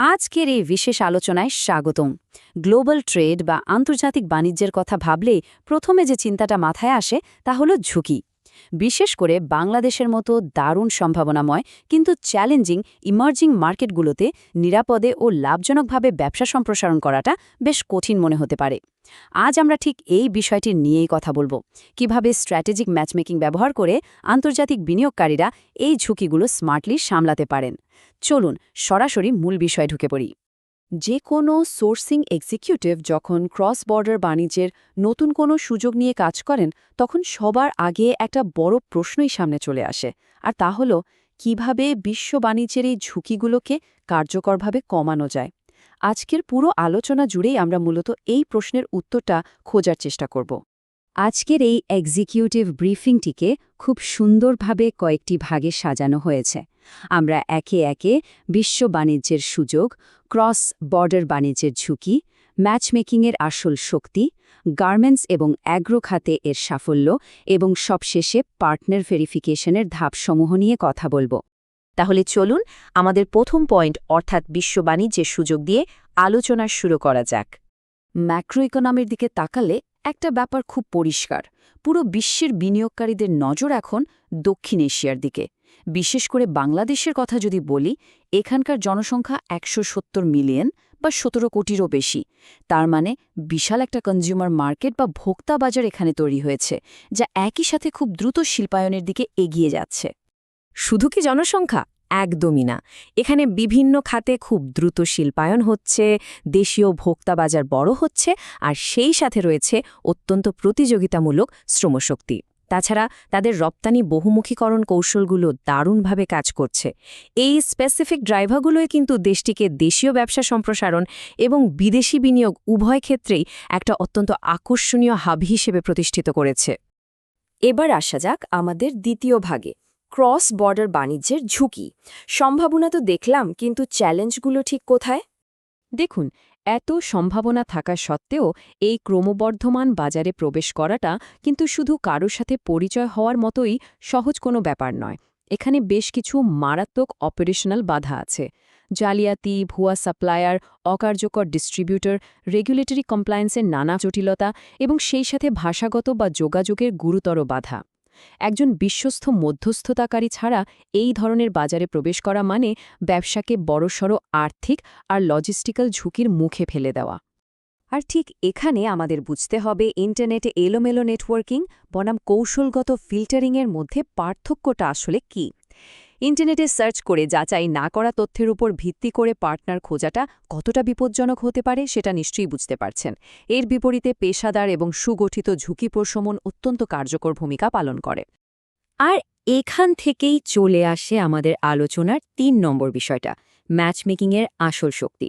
আজকের এই বিশেষ আলোচনায় স্বাগতম। গ্লোবাল ট্রেড বা আন্তর্জাতিক বাণিজ্যের কথা ভাবলেই প্রথমে যে চিন্তাটা মাথায় আসে তা হলো ঝুঁকি। বিশেষ করে বাংলাদেশের মতো দারুণ সম্ভাবনাময় কিন্তু চ্যালেঞ্জিং ইমার্জিং মার্কেটগুলোতে নিরাপদে ও লাভজনকভাবে ব্যবসা সম্প্রসারণ করাটা বেশ কঠিন মনে হতে পারে। আজ আমরা ঠিক এই বিষয়টি নিয়েই কথা বলবো, কিভাবে স্ট্র্যাটেজিক ম্যাচমেকিং ব্যবহার করে আন্তর্জাতিক বিনিয়োগকারীরা এই ঝুঁকিগুলো স্মার্টলি সামলাতে পারেন। চলুন সরাসরি মূল বিষয়ে ঢুকে পড়ি। যে কোনো সোর্সিং এক্সিকিউটিভ যখন ক্রস বর্ডার বাণিজ্যের নতুন কোনো সুযোগ নিয়ে কাজ করেন, তখন সবার আগে একটা বড় প্রশ্নই সামনে চলে আসে, আর তা হলো কিভাবে বিশ্ব বাণিজ্যের এই ঝুঁকিগুলোকে কার্যকরভাবে কমানো যায়। আজকের পুরো আলোচনা জুড়েই আমরা মূলত এই প্রশ্নের উত্তরটা খোঁজার চেষ্টা করব। আজকের এই এক্সিকিউটিভ ব্রিফিংটিকে খুব সুন্দরভাবে কয়েকটি ভাগে সাজানো হয়েছে। আমরা একে একে বিশ্ব বাণিজ্যের সুযোগ, ক্রস বর্ডার বাণিজ্যের ঝুঁকি, ম্যাচমেকিংয়ের আসল শক্তি, গার্মেন্টস এবং অ্যাগ্রো খাতে এর সাফল্য এবং সবশেষে পার্টনার ভেরিফিকেশনের ধাপসমূহ নিয়ে কথা বলবো। তাহলে চলুন আমাদের প্রথম পয়েন্ট অর্থাৎ বিশ্ব বাণিজ্যের সুযোগ দিয়ে আলোচনা শুরু করা যাক। ম্যাক্রো ইকোনমির দিকে তাকালে একটা ব্যাপার খুব পরিষ্কার, পুরো বিশ্বের বিনিয়োগকারীদের নজর এখন দক্ষিণ এশিয়ার দিকে। বিশেষ করে বাংলাদেশের কথা যদি বলি, এখানকার জনসংখ্যা ১৭০ মিলিয়ন বা ১৭ কোটিরও বেশি। তার মানে বিশাল একটা কনজিউমার মার্কেট বা ভোক্তা বাজার এখানে তৈরি হয়েছে, যা একই সাথে খুব দ্রুত শিল্পায়নের দিকে এগিয়ে যাচ্ছে। শুধু কি জনসংখ্যা? একদমই না। এখানে বিভিন্ন খাতে খুব দ্রুত শিল্পায়ন হচ্ছে, দেশীয় ভোক্তা বাজার বড় হচ্ছে, আর সেই সাথে রয়েছে অত্যন্ত প্রতিযোগিতামূলক শ্রমশক্তি। তাছাড়া তাদের রপ্তানি বহুমুখীকরণ কৌশলগুলো দারুণভাবে কাজ করছে। এই স্পেসিফিক ড্রাইভারগুলোই কিন্তু দেশটিকে দেশীয় ব্যবসা সম্প্রসারণ এবং বিদেশি বিনিয়োগ উভয় ক্ষেত্রেই একটা অত্যন্ত আকর্ষণীয় হাব হিসেবে প্রতিষ্ঠিত করেছে। এবার আসা যাক আমাদের দ্বিতীয় ভাগে, ক্রস বর্ডার বাণিজ্যের ঝুঁকি। সম্ভাবনা তো দেখলাম, কিন্তু চ্যালেঞ্জগুলো ঠিক কোথায়? দেখুন, এত সম্ভাবনা থাকা সত্ত্বেও এই ক্রমবর্ধমান বাজারে প্রবেশ করাটা কিন্তু শুধু কারোর সাথে পরিচয় হওয়ার মতোই সহজ কোনো ব্যাপার নয়। এখানে বেশ কিছু মারাত্মক অপারেশনাল বাধা আছে। জালিয়াতি, ভুয়া সাপ্লায়ার, অকার্যকর ডিস্ট্রিবিউটর, রেগুলেটরি কমপ্লায়েন্সের নানা জটিলতা এবং সেই সাথে ভাষাগত বা যোগাযোগের গুরুতর বাধা। একজন বিশ্বস্ত মধ্যস্থতাকারী ছাড়া এই ধরনের বাজারে প্রবেশ করা মানে ব্যবসাকে বড়সড় আর্থিক আর লজিস্টিক্যাল ঝুঁকির মুখে ফেলে দেওয়া। আর ঠিক এখানে আমাদের বুঝতে হবে ইন্টারনেটে এলোমেলো নেটওয়ার্কিং বনাম কৌশলগত ফিল্টারিংয়ের মধ্যে পার্থক্যটা আসলে কী। ইন্টারনেটে সার্চ করে যাচাই না করা তথ্যের উপর ভিত্তি করে পার্টনার খোঁজাটা কতটা বিপজ্জনক হতে পারে সেটা নিশ্চয়ই বুঝতে পারছেন। এর বিপরীতে পেশাদার এবং সুগঠিত ঝুঁকি প্রশমন অত্যন্ত কার্যকর ভূমিকা পালন করে। আর এখান থেকেই চলে আসে আমাদের আলোচনার ৩ নম্বর বিষয়টা, ম্যাচমেকিংয়ের আসল শক্তি।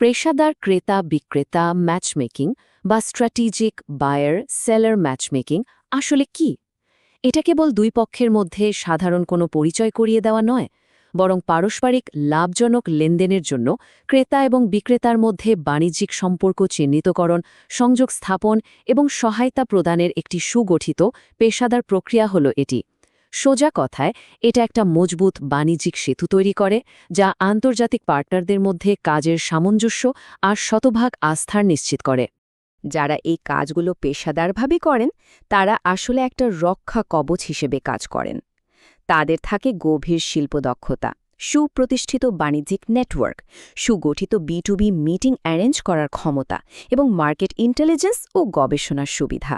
পেশাদার ক্রেতা বিক্রেতা ম্যাচমেকিং বা স্ট্র্যাটেজিক বায়ার সেলার ম্যাচমেকিং আসলে কি? এটা কেবল দুই পক্ষের মধ্যে সাধারণ কোনো পরিচয় করিয়ে দেওয়া নয়, বরং পারস্পরিক লাভজনক লেনদেনের জন্য ক্রেতা এবং বিক্রেতার মধ্যে বাণিজ্যিক সম্পর্ক চিহ্নিতকরণ, সংযোগ স্থাপন এবং সহায়তা প্রদানের একটি সুগঠিত পেশাদার প্রক্রিয়া হল এটি। সোজা কথায় এটা একটা মজবুত বাণিজ্যিক সেতু তৈরি করে, যা আন্তর্জাতিক পার্টনারদের মধ্যে কাজের সামঞ্জস্য আর শতভাগ আস্থার নিশ্চিত করে। যারা এই কাজগুলো পেশাদারভাবে করেন তারা আসলে একটা রক্ষা কবচ হিসেবে কাজ করেন। তাদের থাকে গভীর শিল্পদক্ষতা, সুপ্রতিষ্ঠিত বাণিজ্যিক নেটওয়ার্ক, সুগঠিত B2B মিটিং অ্যারেঞ্জ করার ক্ষমতা এবং মার্কেট ইন্টেলিজেন্স ও গবেষণার সুবিধা।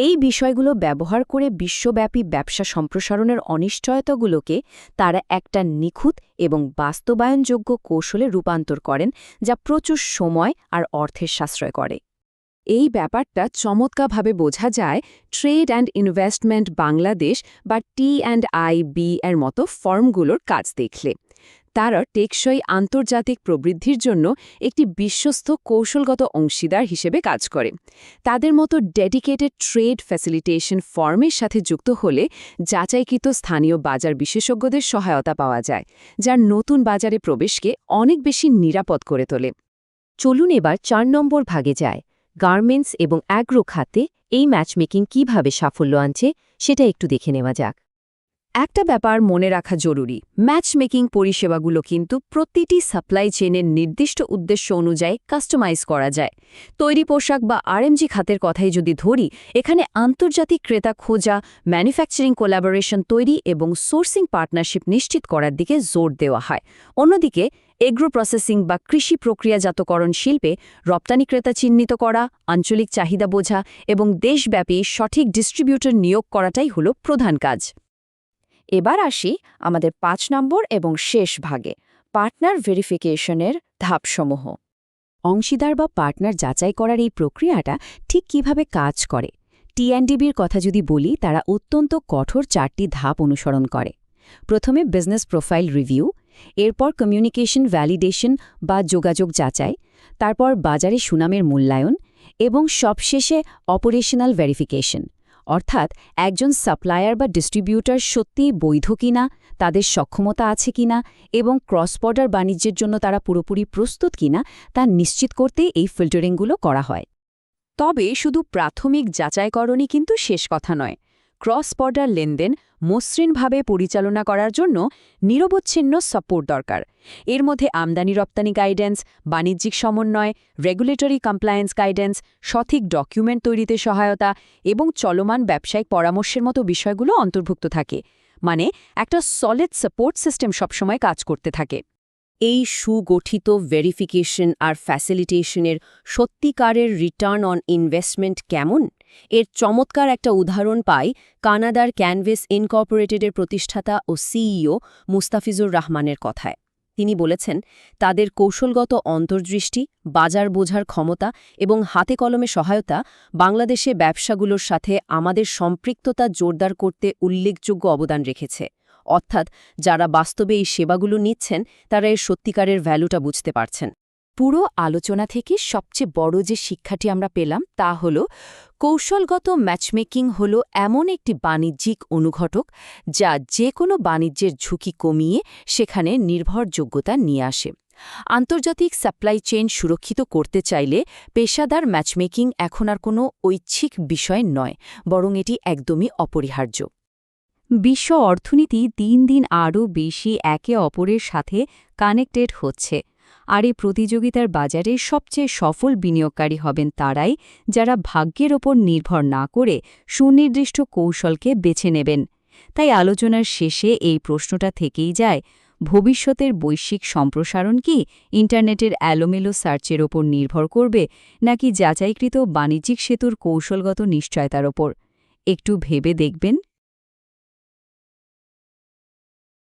এই বিষয়গুলো ব্যবহার করে বিশ্বব্যাপী ব্যবসা সম্প্রসারণের অনিশ্চয়তাগুলোকে তারা একটা নিখুঁত এবং বাস্তবায়নযোগ্য কৌশলে রূপান্তর করেন, যা প্রচুর সময় আর অর্থের সাশ্রয় করে। এই ব্যাপারটা চমৎকারভাবে বোঝা যায় ট্রেড অ্যান্ড ইনভেস্টমেন্ট বাংলাদেশ বা T&IB এর মতো ফার্মগুলোর কাজ দেখলে। তারা টেকসই আন্তর্জাতিক প্রবৃদ্ধির জন্য একটি বিশ্বস্ত কৌশলগত অংশীদার হিসেবে কাজ করে। তাদের মতো ডেডিকেটেড ট্রেড ফ্যাসিলিটেশন ফার্মের সাথে যুক্ত হলে যাচাইকৃত স্থানীয় বাজার বিশেষজ্ঞদের সহায়তা পাওয়া যায়, যার নতুন বাজারে প্রবেশকে অনেক বেশি নিরাপদ করে তোলে। চলুন এবার ৪ নম্বর ভাগে যায়, গার্মেন্টস এবং অ্যাগ্রো খাতে এই ম্যাচমেকিং কীভাবে সাফল্য আনছে সেটা একটু দেখে নেওয়া যাক। একটা ব্যাপার মনে রাখা জরুরি, ম্যাচমেকিং পরিষেবাগুলো কিন্তু প্রতিটি সাপ্লাই চেইনের নির্দিষ্ট উদ্দেশ্য অনুযায়ী কাস্টমাইজ করা যায়। তৈরি পোশাক বা আরএমজি খাতের কথাই যদি ধরি, এখানে আন্তর্জাতিক ক্রেতা খোঁজা, ম্যানুফ্যাকচারিং কোলাবোরেশন তৈরি এবং সোর্সিং পার্টনারশিপ নিশ্চিত করার দিকে জোর দেওয়া হয়। অন্যদিকে এগ্রো প্রসেসিং বা কৃষি প্রক্রিয়াজাতকরণ শিল্পে রপ্তানি ক্রেতা চিহ্নিত করা, আঞ্চলিক চাহিদা বোঝা এবং দেশব্যাপী সঠিক ডিস্ট্রিবিউটর নিয়োগ করাটাই হল প্রধান কাজ। এবার আসি আমাদের ৫ নম্বর এবং শেষ ভাগে, পার্টনার ভেরিফিকেশনের ধাপসমূহ। অংশীদার বা পার্টনার যাচাই করার এই প্রক্রিয়াটা ঠিক কিভাবে কাজ করে। টিএনডিবির কথা যদি বলি, তারা অত্যন্ত কঠোর ৪টি ধাপ অনুসরণ করে। প্রথমে বিজনেস প্রোফাইল রিভিউ, এরপর কমিউনিকেশন ভ্যালিডেশন বা যোগাযোগ যাচাই, তারপর বাজারে সুনামের মূল্যায়ন এবং সবশেষে অপারেশনাল ভেরিফিকেশন, অর্থাৎ একজন সাপ্লায়ার বা ডিস্ট্রিবিউটর সত্যিই বৈধ কিনা, তাদের সক্ষমতা আছে কিনা এবং ক্রস বর্ডার বাণিজ্যের জন্য তারা পুরোপুরি প্রস্তুত কিনা তা নিশ্চিত করতে এই ফিল্টারিংগুলো করা হয়। তবে শুধু প্রাথমিক যাচাইকরণই কিন্তু শেষ কথা নয়। ক্রস বর্ডার লেনদেন মসৃণভাবে পরিচালনা করার জন্য নিরবচ্ছিন্ন সাপোর্ট দরকার। এর মধ্যে আমদানি রপ্তানি গাইডেন্স, বাণিজ্যিক সমন্বয়, রেগুলেটরি কমপ্লায়েন্স গাইডেন্স, সঠিক ডকুমেন্ট তৈরিতে সহায়তা এবং চলমান ব্যবসায়িক পরামর্শের মতো বিষয়গুলো অন্তর্ভুক্ত থাকে। মানে একটা সলিড সাপোর্ট সিস্টেম সবসময় কাজ করতে থাকে। এই সুগঠিত ভেরিফিকেশন আর ফ্যাসিলিটেশনের সত্যিকারের রিটার্ন অন ইনভেস্টমেন্ট কেমন, এর চমৎকার একটা উদাহরণ পাই কানাডার ক্যানভেস ইনকর্পোরেটেডের প্রতিষ্ঠাতা ও সিইও মুস্তাফিজুর রহমানের কথায়। তিনি বলেছেন, তাদের কৌশলগত অন্তর্দৃষ্টি, বাজার বোঝার ক্ষমতা এবং হাতে কলমে সহায়তা বাংলাদেশে ব্যবসাগুলোর সাথে আমাদের সম্পৃক্ততা জোরদার করতে উল্লেখযোগ্য অবদান রেখেছে। অর্থাৎ যারা বাস্তবে এই সেবাগুলো নিচ্ছেন, তারা এর সত্যিকারের ভ্যালুটা বুঝতে পারছেন। পুরো আলোচনা থেকে সবচেয়ে বড় যে শিক্ষাটি আমরা পেলাম তা হল, কৌশলগত ম্যাচমেকিং হল এমন একটি বাণিজ্যিক অনুঘটক যা যে কোনো বাণিজ্যের ঝুঁকি কমিয়ে সেখানে নির্ভরযোগ্যতা নিয়ে আসে। আন্তর্জাতিক সাপ্লাই চেইন সুরক্ষিত করতে চাইলে পেশাদার ম্যাচমেকিং এখন আর কোনো ঐচ্ছিক বিষয় নয়, বরং এটি একদমই অপরিহার্য। বিশ্ব অর্থনীতি দিন দিন আরও বেশি একে অপরের সাথে কানেক্টেড হচ্ছে, আর এই প্রতিযোগিতার বাজারে সবচেয়ে সফল বিনিয়োগকারী হবেন তারাই যারা ভাগ্যের ওপর নির্ভর না করে সুনির্দিষ্ট কৌশলকে বেছে নেবেন। তাই আলোচনার শেষে এই প্রশ্নটা থেকেই যায়, ভবিষ্যতের বৈশ্বিক সম্প্রসারণ কি ইন্টারনেটের এলোমেলো সার্চের ওপর নির্ভর করবে, নাকি যাচাইকৃত বাণিজ্যিক সেতুর কৌশলগত নিশ্চয়তার ওপর? একটু ভেবে দেখবেন।